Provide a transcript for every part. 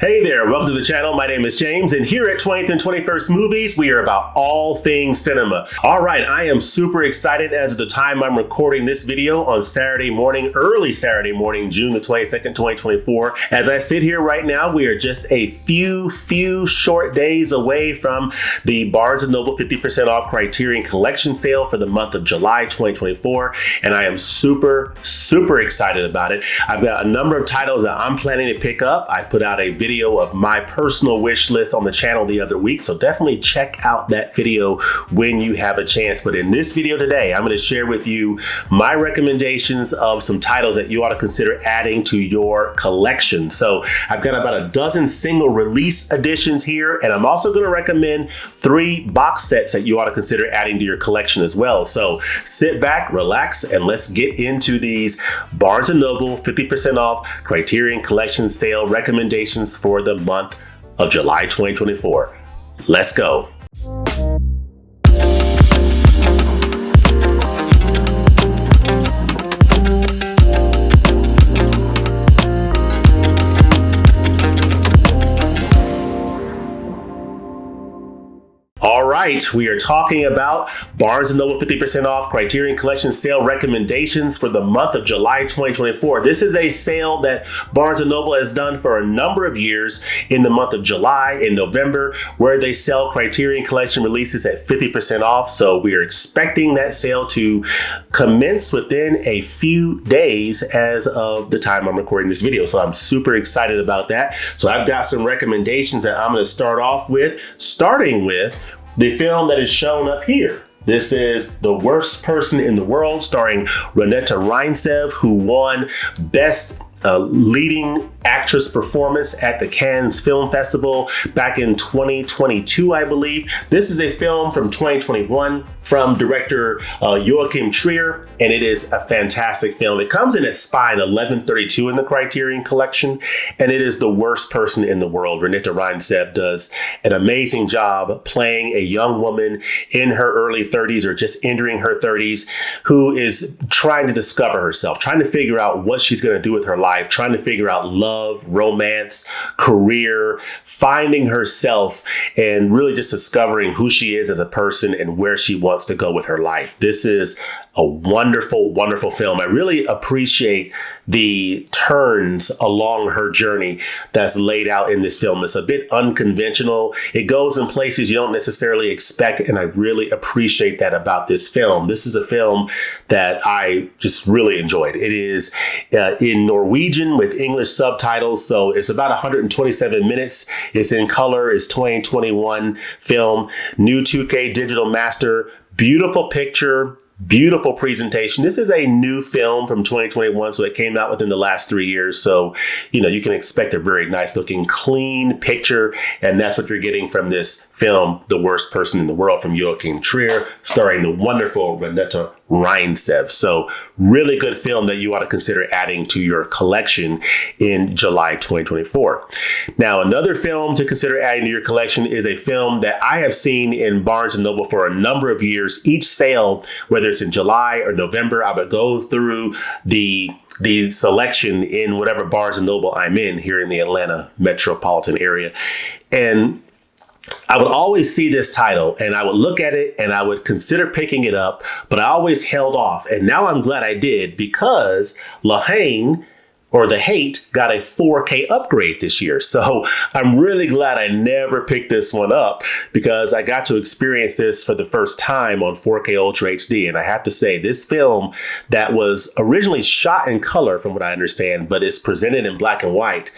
Hey there, welcome to the channel. My name is James, and here at 20th and 21st Movies, we are about all things cinema. All right, I am super excited as of the time I'm recording this video on Saturday morning, early Saturday morning, June the 22nd, 2024. As I sit here right now, we are just a few short days away from the Barnes & Noble 50% off Criterion Collection sale for the month of July 2024, and I am super excited about it. I've got a number of titles that I'm planning to pick up. I put out a video of my personal wish list on the channel the other week, so definitely check out that video when you have a chance. But in this video today, I'm going to share with you my recommendations of some titles that you ought to consider adding to your collection. So I've got about a dozen single release editions here, and I'm also going to recommend 3 box sets that you ought to consider adding to your collection as well. So sit back, relax, and let's get into these Barnes & Noble 50% off Criterion Collection sale recommendations for the month of July 2024. Let's go. All right, we are talking about Barnes & Noble 50% off Criterion Collection sale recommendations for the month of July 2024. This is a sale that Barnes & Noble has done for a number of years in the month of July and November, where they sell Criterion Collection releases at 50% off. So we are expecting that sale to commence within a few days as of the time I'm recording this video. So I'm super excited about that. So I've got some recommendations that I'm going to start off with, starting with the film that is shown up here. This is The Worst Person in the World, starring Renata Reinsev, who won Best Leading Actress Performance at the Cannes Film Festival back in 2022, I believe. This is a film from 2021 from director Joachim Trier, and it is a fantastic film. It comes in at Spine 1132 in the Criterion Collection, and it is The Worst Person in the World. Renata Reinsev does an amazing job playing a young woman in her early 30s or just entering her 30s who is trying to discover herself, trying to figure out what she's going to do with her life, trying to figure out love, romance, career, finding herself, and really just discovering who she is as a person and where she wants to go with her life. This is a wonderful film. I really appreciate the turns along her journey that's laid out in this film. It's a bit unconventional. It goes in places you don't necessarily expect, and I really appreciate that about this film. This is a film that I just really enjoyed. It is in Norwegian with English subtitles, so it's about 127 minutes. It's in color. It's 2021 film, new 2K digital master, beautiful picture, beautiful presentation. This is a new film from 2021, so it came out within the last 3 years. So, you can expect a very nice looking, clean picture. And that's what you're getting from this film, The Worst Person in the World, from Joachim Trier, starring the wonderful Renata Reinsev. So really good film that you ought to consider adding to your collection in July 2024. Now, another film to consider adding to your collection is a film that I have seen in Barnes & Noble for a number of years. Each sale, whether it's in July or November, I would go through the selection in whatever Barnes & Noble I'm in here in the Atlanta metropolitan area. And I would always see this title and I would look at it and I would consider picking it up, but I always held off. And now I'm glad I did, because La Haine, or The Hate, got a 4K upgrade this year. So I'm really glad I never picked this one up, because I got to experience this for the first time on 4K Ultra HD. And I have to say, this film that was originally shot in color, from what I understand, but is presented in black and white,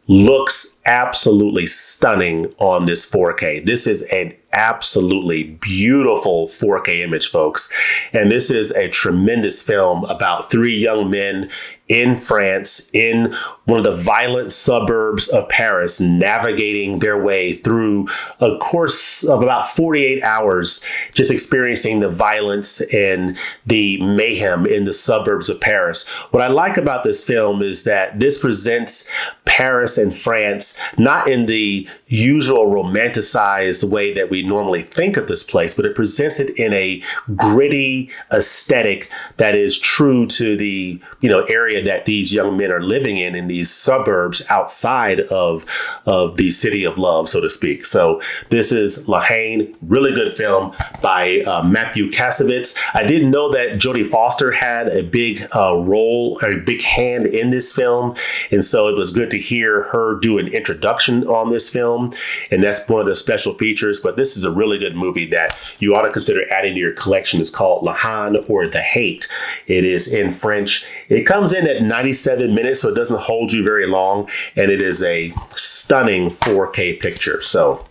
looks absolutely stunning on this 4K. This is an absolutely beautiful 4K image, folks. And this is a tremendous film about 3 young men in France, in one of the violent suburbs of Paris, navigating their way through a course of about 48 hours, just experiencing the violence and the mayhem in the suburbs of Paris. What I like about this film is that this presents Paris and France not in the usual romanticized way that we we normally think of this place, but it presents it in a gritty aesthetic that is true to the, area that these young men are living in these suburbs outside of the city of love, so to speak. So this is La Haine, really good film by Matthew Kassovitz. I didn't know that Jodie Foster had a big role, a big hand in this film. And so it was good to hear her do an introduction on this film. And that's one of the special features. But this is a really good movie that you ought to consider adding to your collection. It's called La Haine, or The Hate. It is in French. It comes in at 97 minutes, so it doesn't hold you very long. And it is a stunning 4K picture. So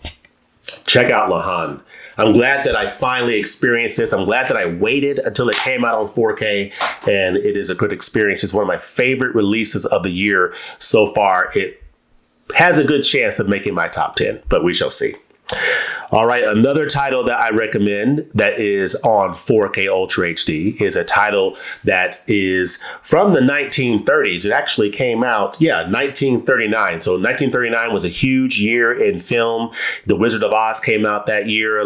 check out La Haine. I'm glad that I finally experienced this. I'm glad that I waited until it came out on 4K, and it is a good experience. It's one of my favorite releases of the year so far. It has a good chance of making my top 10, but we shall see. All right, another title that I recommend that is on 4K Ultra HD is a title that is from the 1930s. It actually came out, 1939. So 1939 was a huge year in film. The Wizard of Oz came out that year.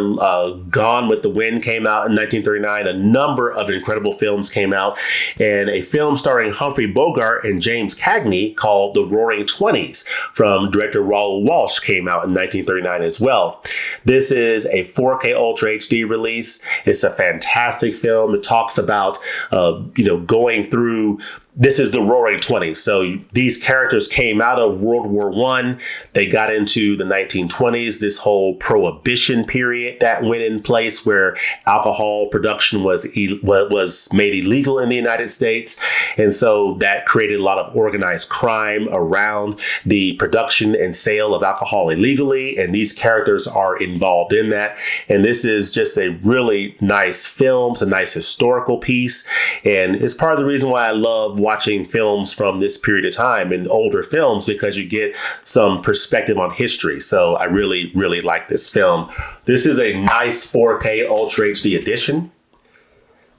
Gone with the Wind came out in 1939. A number of incredible films came out. And a film starring Humphrey Bogart and James Cagney called The Roaring Twenties from director Raoul Walsh came out in 1939 as well. This is a 4K Ultra HD release. It's a fantastic film. It talks about, going through. This is the Roaring Twenties. So these characters came out of World War I. They got into the 1920s, this whole prohibition period that went in place where alcohol production was made illegal in the United States. And so that created a lot of organized crime around the production and sale of alcohol illegally. And these characters are involved in that. And this is just a really nice film. It's a nice historical piece. And it's part of the reason why I love watching films from this period of time and older films, because you get some perspective on history. So I really, really like this film. This is a nice 4K Ultra HD edition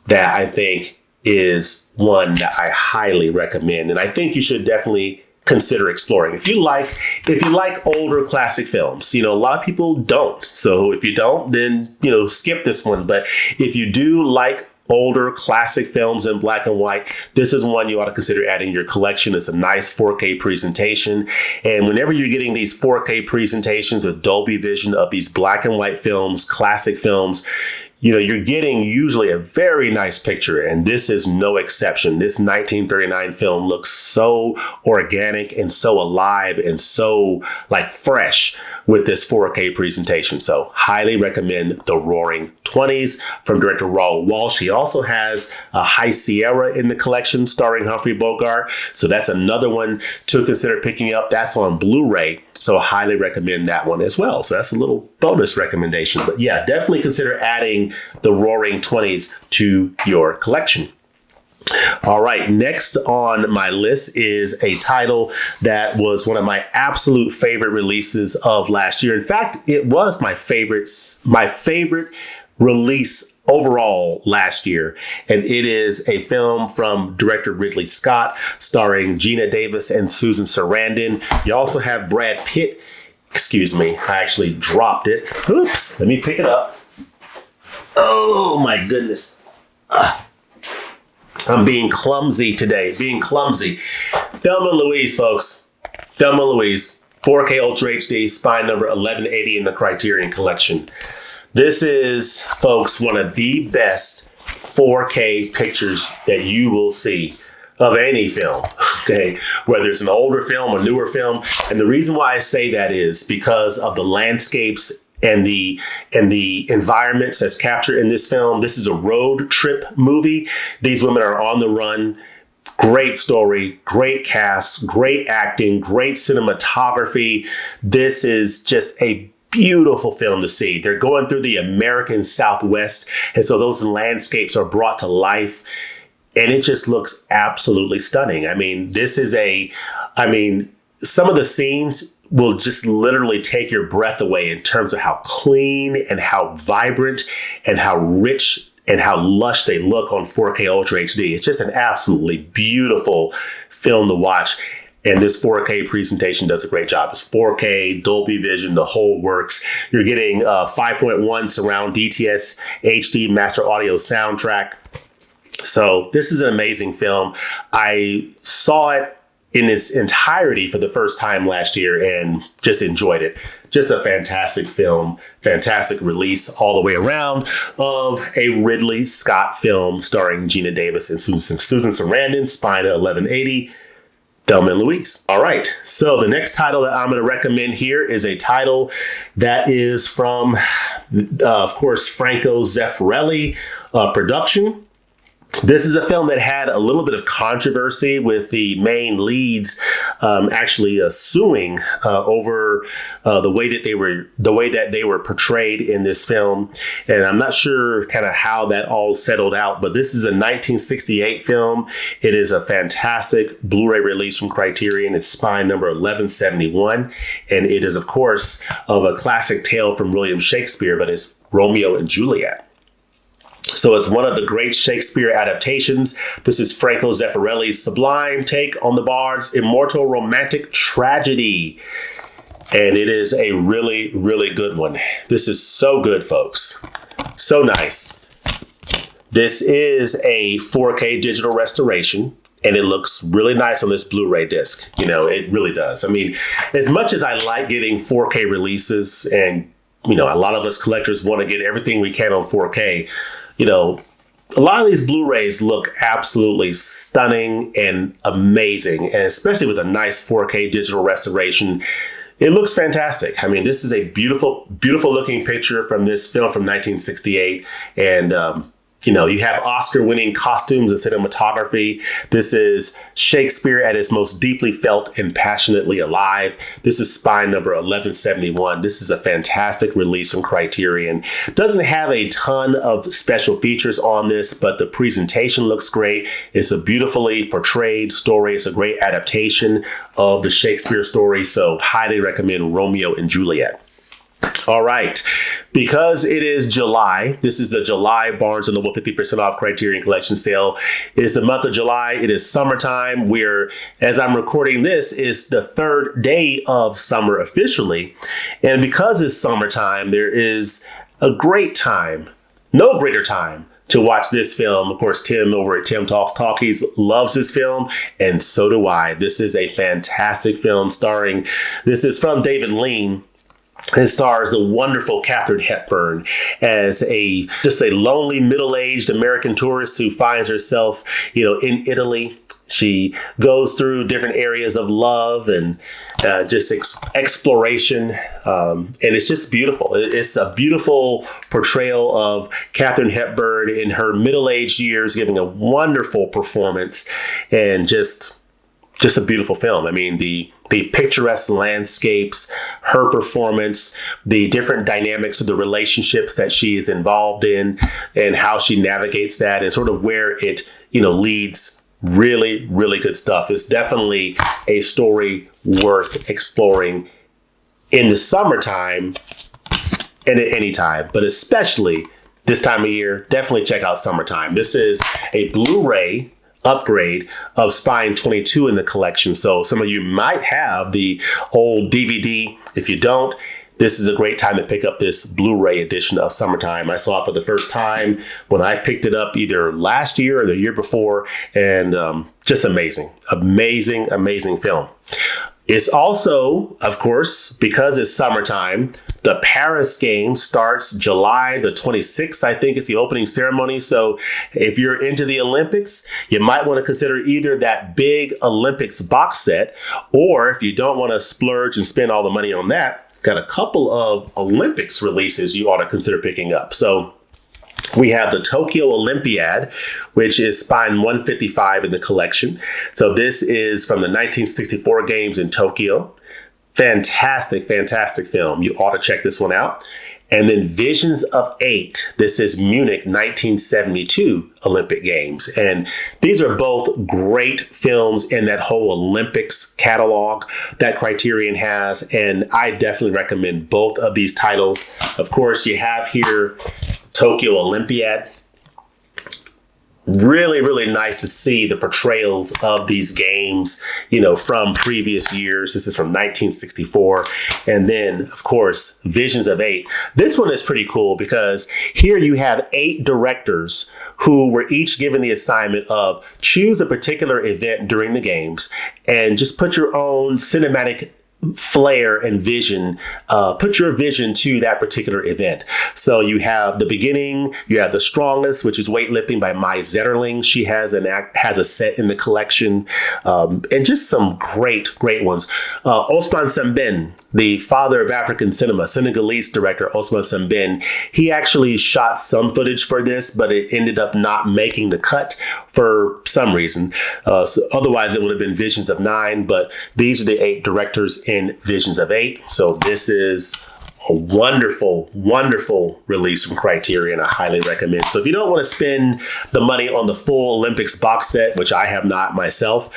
that I think is one that I highly recommend. And I think you should definitely consider exploring. If you like older classic films, a lot of people don't. So if you don't, then, skip this one. But if you do like older classic films in black and white, this is one you ought to consider adding to your collection. It's a nice 4K presentation. And whenever you're getting these 4K presentations with Dolby Vision of these black and white films, classic films, you're getting usually a very nice picture, and this is no exception. This 1939 film looks so organic and so alive and so fresh with this 4K presentation. So highly recommend The Roaring Twenties from director Raoul Walsh. He also has a High Sierra in the collection starring Humphrey Bogart. So that's another one to consider picking up. That's on Blu-ray. So I highly recommend that one as well. So that's a little bonus recommendation. But yeah, definitely consider adding The Roaring Twenties to your collection. All right, next on my list is a title that was one of my absolute favorite releases of last year. In fact, it was my favorite release overall last year. And it is a film from director Ridley Scott, starring Gina Davis and Susan Sarandon. You also have Brad Pitt. Excuse me, I actually dropped it. Oops, let me pick it up. Oh my goodness. I'm being clumsy today, Thelma and Louise, folks. Thelma and Louise, 4K Ultra HD, spine number 1180 in the Criterion Collection. This is, folks, one of the best 4K pictures that you will see of any film, okay? Whether it's an older film or newer film. And the reason why I say that is because of the landscapes and the environments that's captured in this film. This is a road trip movie. These women are on the run. Great story, great cast, great acting, great cinematography. This is just a beautiful film to see. They're going through the American Southwest, and so those landscapes are brought to life, and it just looks absolutely stunning. Some of the scenes will just literally take your breath away in terms of how clean and how vibrant and how rich and how lush they look on 4K Ultra HD. It's just an absolutely beautiful film to watch. And this 4K presentation does a great job. It's 4K, Dolby Vision, the whole works. You're getting 5.1 surround DTS HD master audio soundtrack. So this is an amazing film. I saw it in its entirety for the first time last year and just enjoyed it. Just a fantastic film, fantastic release all the way around of a Ridley Scott film starring Gina Davis and Susan Sarandon, Spina 1180, Thelma and Louise. All right, so the next title that I'm going to recommend here is a title that is from, of course, Franco Zeffirelli production. This is a film that had a little bit of controversy with the main leads actually suing over the way that they were portrayed in this film, and I'm not sure kind of how that all settled out. But this is a 1968 film. It is a fantastic Blu-ray release from Criterion. It's Spine number 1171, and it is, of course, of a classic tale from William Shakespeare, but it's Romeo and Juliet. So it's one of the great Shakespeare adaptations. This is Franco Zeffirelli's sublime take on the Bard's immortal romantic tragedy. And it is a really, really good one. This is so good, folks. So nice. This is a 4K digital restoration, and it looks really nice on this Blu-ray disc. You know, it really does. I mean, as much as I like getting 4K releases, and, you know, a lot of us collectors want to get everything we can on 4K, you know, a lot of these Blu-rays look absolutely stunning and amazing, and especially with a nice 4K digital restoration, it looks fantastic. I mean, this is a beautiful, beautiful looking picture from this film from 1968, and you know, you have Oscar-winning costumes and cinematography. This is Shakespeare at his most deeply felt and passionately alive. This is Spine number 1171. This is a fantastic release from Criterion. Doesn't have a ton of special features on this, but the presentation looks great. It's a beautifully portrayed story. It's a great adaptation of the Shakespeare story. So highly recommend Romeo and Juliet. All right, because it is July, this is the July Barnes & Noble 50% off Criterion Collection sale. It is the month of July. It is summertime. We're, as I'm recording this, is the third day of summer officially. And because it's summertime, there is a great time, no greater time, to watch this film. Of course, Tim over at Tim Talks Talkies loves this film, and so do I. This is a fantastic film this is from David Lean. It stars the wonderful Katharine Hepburn as just a lonely middle-aged American tourist who finds herself, you know, in Italy. She goes through different areas of love and just exploration, and it's just beautiful. It's a beautiful portrayal of Katharine Hepburn in her middle-aged years, giving a wonderful performance, and just a beautiful film. I mean, the picturesque landscapes, her performance, the different dynamics of the relationships that she is involved in, and how she navigates that, and sort of where it, you know, leads. Really, really good stuff. It's definitely a story worth exploring in the summertime and at any time, but especially this time of year. Definitely check out Summertime. This is a Blu-ray upgrade of Spine 22 in the collection. So some of you might have the old DVD. If you don't, this is a great time to pick up this Blu-ray edition of Summertime. I saw it for the first time when I picked it up either last year or the year before, and just amazing, amazing, amazing film. It's also, of course, because it's summertime, the Paris game starts July the 26th, I think is the opening ceremony. So if you're into the Olympics, you might want to consider either that big Olympics box set, or if you don't want to splurge and spend all the money on that, got a couple of Olympics releases you ought to consider picking up. So we have the Tokyo Olympiad, which is Spine 155 in the collection. So this is from the 1964 games in Tokyo. Fantastic, fantastic film. You ought to check this one out. And then Visions of 8. This is Munich 1972 Olympic Games. And these are both great films in that whole Olympics catalog that Criterion has. And I definitely recommend both of these titles. Of course, you have here Tokyo Olympiad. really, really nice to see the portrayals of these games, from previous years. This is from 1964. And then, of course, Visions of Eight. This one is pretty cool because here you have 8 directors who were each given the assignment of choose a particular event during the games and just put your own cinematic flair and vision, put your vision to that particular event. So you have the beginning, you have The Strongest, which is weightlifting by Mai Zetterling. She has a set in the collection, and just some great ones. Osman Sembène, the father of African cinema, Senegalese director Osman Sembène, he actually shot some footage for this, but it ended up not making the cut for some reason. So otherwise, it would have been Visions of 9, but these are the 8 directors in Visions of 8. So this is a wonderful release from Criterion. I highly recommend. So if you don't want to spend the money on the full Olympics box set, which I have not myself,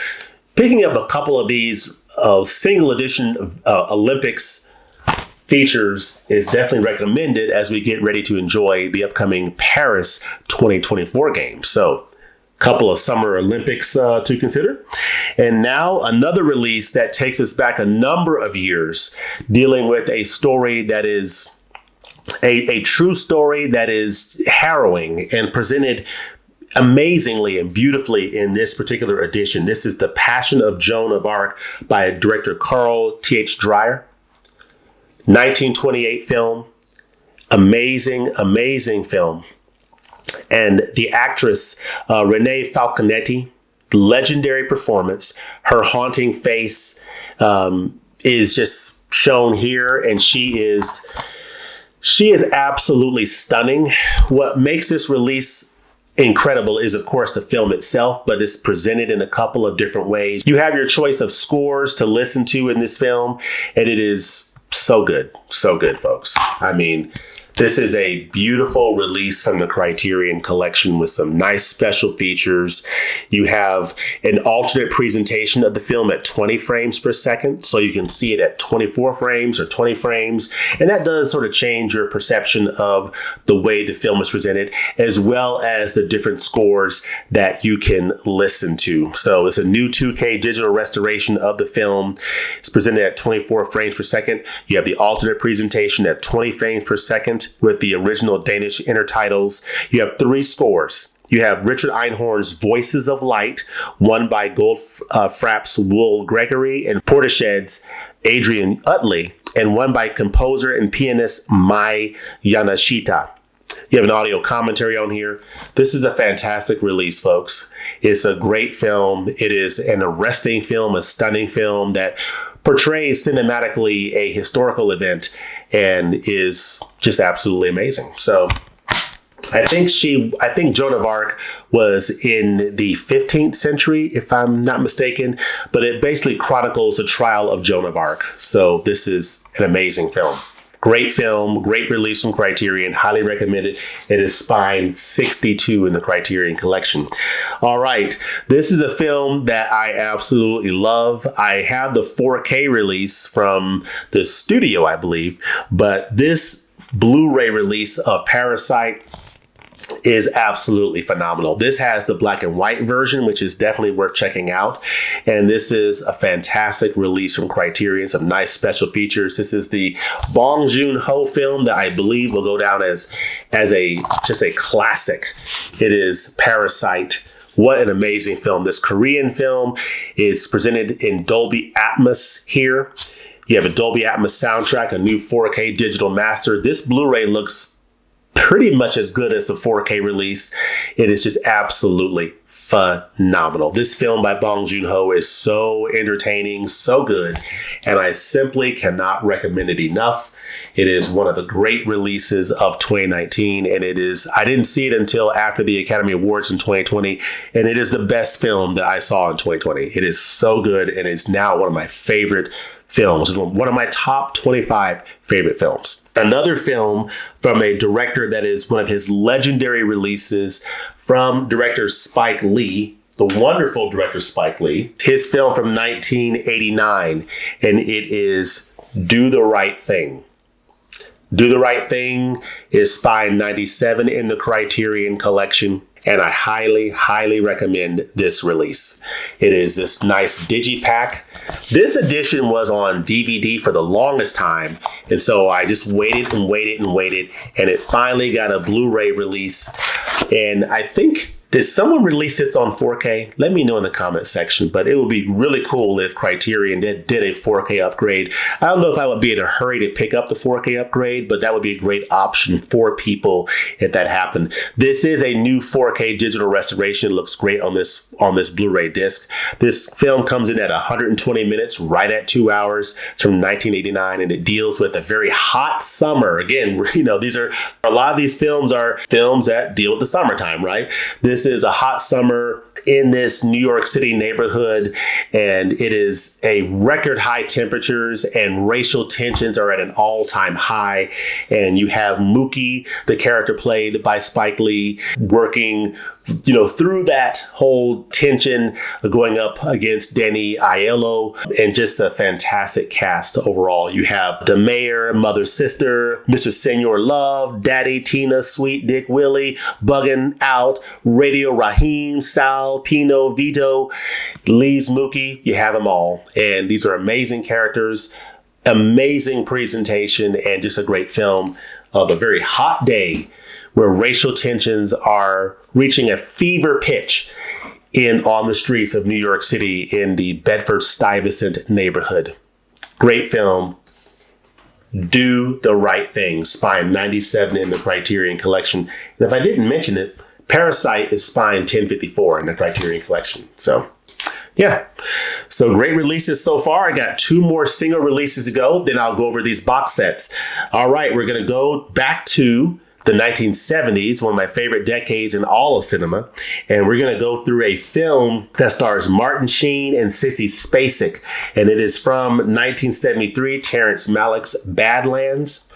picking up a couple of these single edition Olympics features is definitely recommended as we get ready to enjoy the upcoming Paris 2024 games. So couple of Summer Olympics to consider. And now another release that takes us back a number of years, dealing with a story that is a true story that is harrowing and presented amazingly and beautifully in this particular edition. This is The Passion of Joan of Arc by director Carl Th. Dreyer. 1928 film. Amazing film. And the actress, Renee Falconetti, legendary performance. Her haunting face is just shown here, and she is absolutely stunning. What makes this release incredible is, of course, the film itself, but it's presented in a couple of different ways. You have your choice of scores to listen to in this film, and it is so good, folks. I mean, this is a beautiful release from the Criterion Collection with some nice special features. You have an alternate presentation of the film at 20 frames per second, so you can see it at 24 frames or 20 frames, and that does sort of change your perception of the way the film is presented, as well as the different scores that you can listen to. So it's a new 2K digital restoration of the film. It's presented at 24 frames per second. You have the alternate presentation at 20 frames per second with the original Danish intertitles. You have 3 scores. You have Richard Einhorn's Voices of Light, one by Goldfrapp's Wool Gregory and Portiched's Adrian Utley, and one by composer and pianist Mai Yanashita. You have an audio commentary on here. This is a fantastic release, folks. It's a great film. It is an arresting film, a stunning film that portrays cinematically a historical event and is just absolutely amazing. So I think Joan of Arc was in the 15th century, if I'm not mistaken, but it basically chronicles the trial of Joan of Arc. So this is an amazing film. Great film, great release from Criterion, highly recommended. It is Spine 62 in the Criterion Collection. All right, this is a film that I absolutely love. I have the 4K release from the studio, I believe, but this Blu-ray release of Parasite is absolutely phenomenal. This has the black and white version, which is definitely worth checking out. And this is a fantastic release from Criterion. Some nice special features. This is the Bong Joon-ho film that I believe will go down as a classic. It is Parasite. What an amazing film. This Korean film is presented in Dolby Atmos here. You have a Dolby Atmos soundtrack, a new 4K digital master. This Blu-ray looks pretty much as good as the 4K release. It is just absolutely phenomenal. This film by Bong Joon-ho is so entertaining, so good, and I simply cannot recommend it enough. It is one of the great releases of 2019, and I didn't see it until after the Academy Awards in 2020, and it is the best film that I saw in 2020. It is so good, and it's now one of my favorite films, one of my top 25 favorite films. Another film from a director that is one of his legendary releases from director Spike Lee, the wonderful director Spike Lee. His film from 1989, and it is Do the Right Thing. Do the Right Thing is Spine 97 in the Criterion Collection. and I highly, highly recommend this release. It is this nice digipack. This edition was on DVD for the longest time, and so I just waited and waited and waited, and it finally got a Blu-ray release. And I think, did someone release this on 4K? Let me know in the comment section, but it would be really cool if Criterion did a 4K upgrade. I don't know if I would be in a hurry to pick up the 4K upgrade, but that would be a great option for people if that happened. This is a new 4K digital restoration. It looks great on this Blu-ray disc. This film comes in at 120 minutes, right at 2 hours. It's from 1989, and it deals with a very hot summer. Again, a lot of these films are films that deal with the summertime, right? This is a hot summer in this New York City neighborhood, and it is a record high temperatures, and racial tensions are at an all-time high. And you have Mookie, the character played by Spike Lee, working through that whole tension, going up against Danny Aiello, and just a fantastic cast overall. You have the mayor, mother, sister, Mr. Senor Love, Daddy, Tina, Sweet Dick Willie, Buggin' Out, Radio Raheem, Sal, Pino, Vito, Lee's Mookie. You have them all. And these are amazing characters, amazing presentation, and just a great film of a very hot day where racial tensions are reaching a fever pitch on the streets of New York City in the Bedford-Stuyvesant neighborhood. Great film. Do the Right Thing, Spine 97 in the Criterion Collection. And if I didn't mention it, Parasite is Spine 1054 in the Criterion Collection. So, yeah. So great releases so far. I got 2 more single releases to go. Then I'll go over these box sets. All right, we're going to go back to the 1970s, one of my favorite decades in all of cinema. And we're going to go through a film that stars Martin Sheen and Sissy Spacek. And it is from 1973, Terrence Malick's Badlands.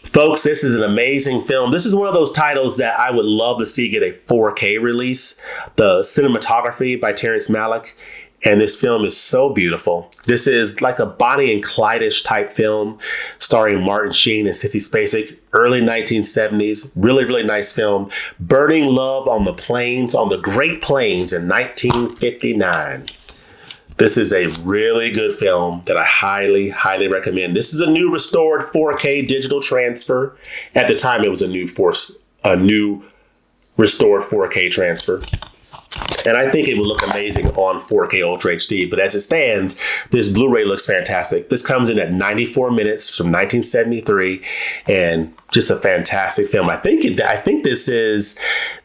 Folks, this is an amazing film. This is one of those titles that I would love to see get a 4K release. The cinematography by Terrence Malick. And this film is so beautiful. This is like a Bonnie and Clyde-ish type film starring Martin Sheen and Sissy Spacek, early 1970s. Really, really nice film. Burning Love on the Plains, on the Great Plains in 1959. This is a really good film that I highly, highly recommend. This is a new restored 4K digital transfer. At the time, it was a new restored 4K transfer. And I think it would look amazing on 4K Ultra HD. But as it stands, this Blu-ray looks fantastic. This comes in at 94 minutes from 1973, and just a fantastic film. I think this is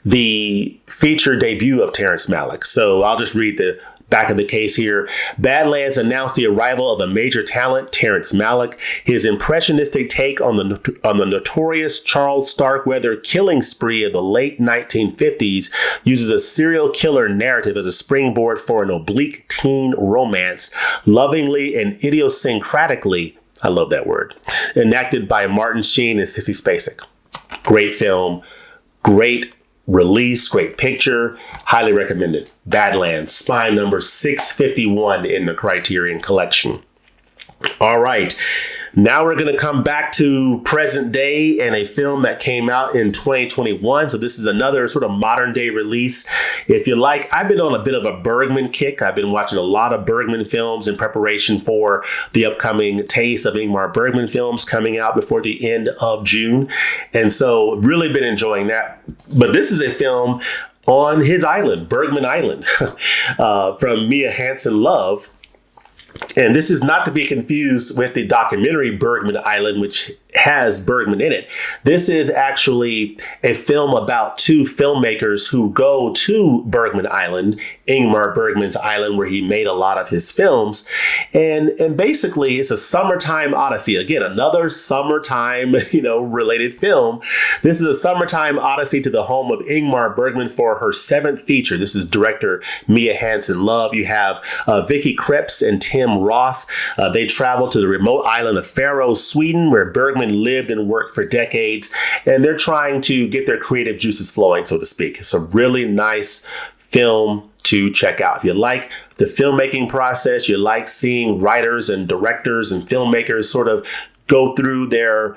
the feature debut of Terrence Malick. So I'll just read the back of the case here. Badlands announced the arrival of a major talent, Terrence Malick. His impressionistic take on the notorious Charles Starkweather killing spree of the late 1950s uses a serial killer narrative as a springboard for an oblique teen romance, lovingly and idiosyncratically, I love that word, enacted by Martin Sheen and Sissy Spacek. Great film, great release, great picture, highly recommended. Badlands, Spine number 651 in the Criterion Collection. All right, now we're going to come back to present day and a film that came out in 2021. So this is another sort of modern day release. If you like, I've been on a bit of a Bergman kick. I've been watching a lot of Bergman films in preparation for the upcoming Taste of Ingmar Bergman films coming out before the end of June. And so really been enjoying that. But this is a film on his island, Bergman Island, from Mia Hansen-Løve. And this is not to be confused with the documentary Bergman Island, which has Bergman in it. This is actually a film about 2 filmmakers who go to Bergman Island, Ingmar Bergman's island, where he made a lot of his films. And basically, it's a summertime odyssey. Again, another summertime, related film. This is a summertime odyssey to the home of Ingmar Bergman for her 7th feature. This is director Mia Hansen-Løve. You have Vicky Krieps and Tim Roth. They travel to the remote island of Faroe, Sweden, where Bergman lived and worked for decades, and they're trying to get their creative juices flowing, so to speak. It's a really nice film to check out. If you like the filmmaking process, you like seeing writers and directors and filmmakers sort of go through their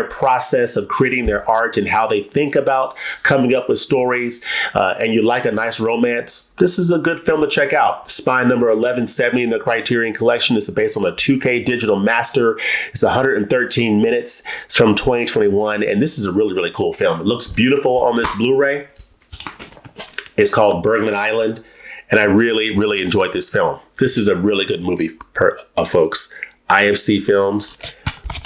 process of creating their art and how they think about coming up with stories, and you like a nice romance, this is a good film to check out. Spine number 1170 in the Criterion Collection. This is based on a 2K digital master. It's 113 minutes. It's from 2021, and this is a really, really cool film. It looks beautiful on this Blu-ray. It's called Bergman Island, and I really, really enjoyed this film. This is a really good movie, folks. IFC Films.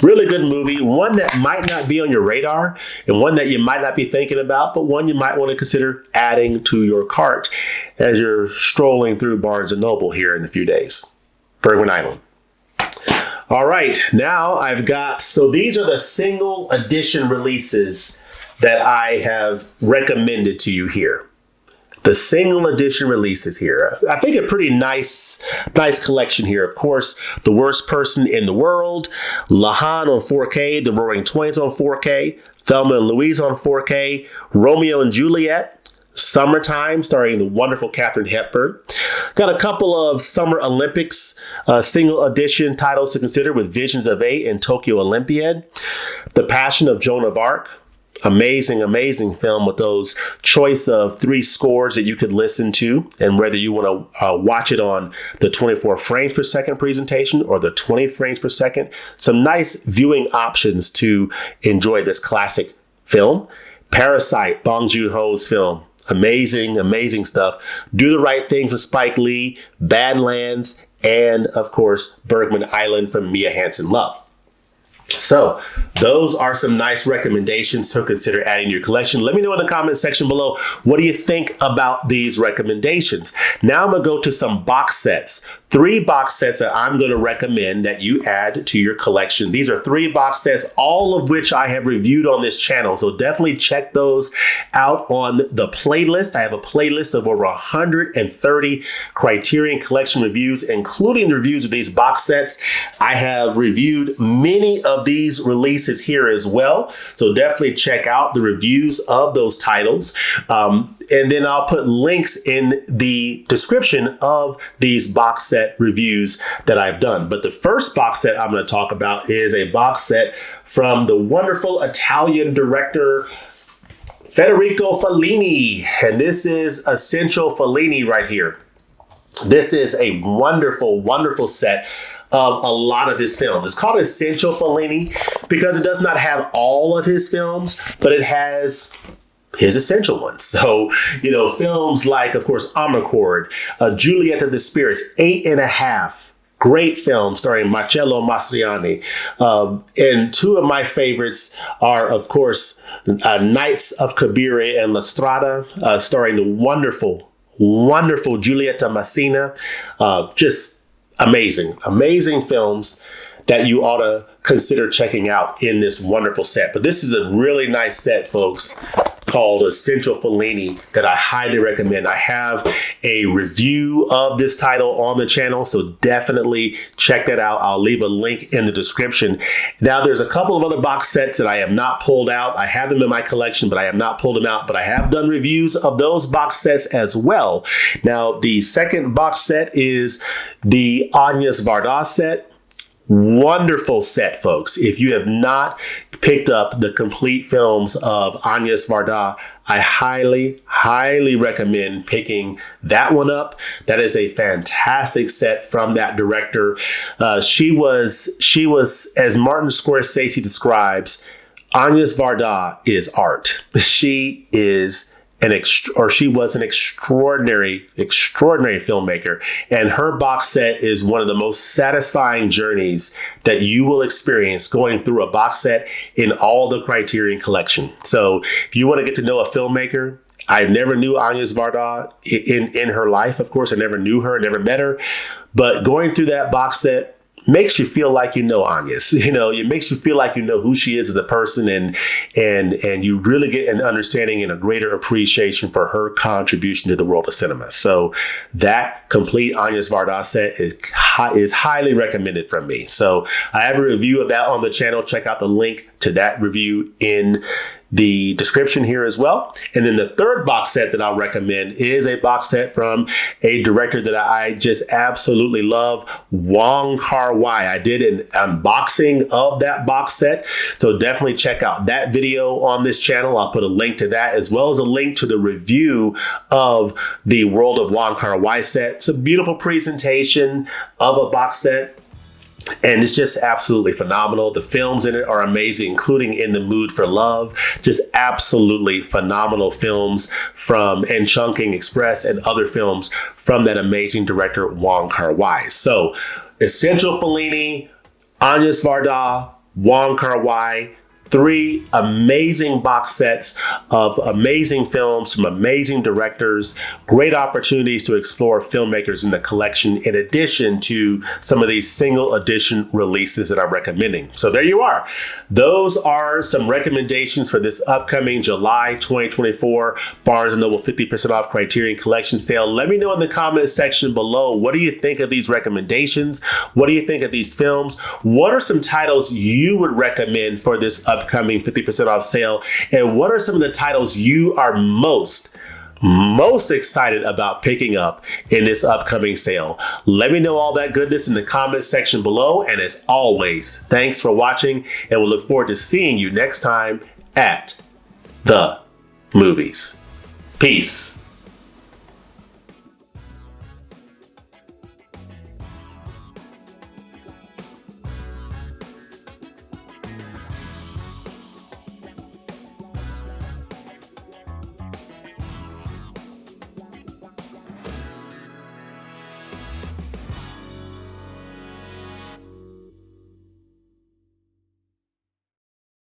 Really good movie, one that might not be on your radar and one that you might not be thinking about, but one you might want to consider adding to your cart as you're strolling through Barnes & Noble here in a few days. Bergman Island. All right, now so these are the single edition releases that I have recommended to you here. The single edition releases here. I think a pretty nice collection here. Of course, The Worst Person in the World, Lahan on 4K, The Roaring Twains on 4K, Thelma and Louise on 4K, Romeo and Juliet, Summertime, starring the wonderful Katharine Hepburn. Got a couple of Summer Olympics single edition titles to consider with Visions of 8 and Tokyo Olympiad. The Passion of Joan of Arc. Amazing film with those choice of 3 scores that you could listen to, and whether you want to watch it on the 24 frames per second presentation or the 20 frames per second. Some nice viewing options to enjoy this classic film. Parasite, Bong Joon-ho's film. Amazing stuff. Do the Right Thing from Spike Lee, Badlands, and of course, Bergman Island from Mia Hansen-Løve. So those are some nice recommendations to consider adding to your collection. Let me know in the comment section below, what do you think about these recommendations? Now I'm going to go to some box sets. 3 box sets that I'm going to recommend that you add to your collection. These are 3 box sets, all of which I have reviewed on this channel. So definitely check those out on the playlist. I have a playlist of over 130 Criterion Collection reviews, including reviews of these box sets. I have reviewed many of these releases here as well. So definitely check out the reviews of those titles. And then I'll put links in the description of these box set reviews that I've done. But the first box set I'm going to talk about is a box set from the wonderful Italian director Federico Fellini. And this is Essential Fellini right here. This is a wonderful set of a lot of his films. It's called Essential Fellini because it does not have all of his films, but it has his essential ones. So, films like, of course, Amarcord, Juliet of the Spirits, 8½. Great film starring Marcello Mastroianni. And 2 of my favorites are, of course, Knights of Kabire and La Strada, starring the wonderful Giulietta Massina. Just amazing films that you ought to consider checking out in this wonderful set. But this is a really nice set, folks, called Essential Fellini that I highly recommend. I have a review of this title on the channel, so definitely check that out. I'll leave a link in the description. Now, there's a couple of other box sets that I have not pulled out. I have them in my collection, but I have not pulled them out. But I have done reviews of those box sets as well. Now, the second box set is the Agnes Varda set. Wonderful set, folks. If you have not picked up the complete films of Agnes Varda, I highly recommend picking that one up. That is a fantastic set from that director. She was, as Martin Scorsese describes, Agnes Varda is art. She was an extraordinary filmmaker, and her box set is one of the most satisfying journeys that you will experience going through a box set in all the Criterion Collection. So if you want to get to know a filmmaker, I never knew Agnes Varda in her life. Of course, I never knew her, never met her, but going through that box set makes you feel like you know Agnes. It makes you feel like you know who she is as a person, and you really get an understanding and a greater appreciation for her contribution to the world of cinema. So that complete Agnes Varda set is highly recommended from me. So I have a review of that on the channel. Check out the link to that review in the description here as well. And then the third box set that I'll recommend is a box set from a director that I just absolutely love, Wong Kar-wai. I did an unboxing of that box set, so definitely check out that video on this channel. I'll put a link to that as well as a link to the review of the World of Wong Kar-wai set. It's a beautiful presentation of a box set, and it's just absolutely phenomenal. The films in it are amazing, including In the Mood for Love. Just absolutely phenomenal films and Chungking Express and other films from that amazing director, Wong Kar-wai. So, Essential Fellini, Agnes Varda, Wong Kar-wai, 3 amazing box sets of amazing films from amazing directors, great opportunities to explore filmmakers in the collection, in addition to some of these single edition releases that I'm recommending. So there you are. Those are some recommendations for this upcoming July 2024 Barnes & Noble 50% off Criterion Collection sale. Let me know in the comments section below, what do you think of these recommendations? What do you think of these films? What are some titles you would recommend for this upcoming 50% off sale? And what are some of the titles you are most excited about picking up in this upcoming sale? Let me know all that goodness in the comments section below. And as always, thanks for watching, and we'll look forward to seeing you next time at the movies. Peace.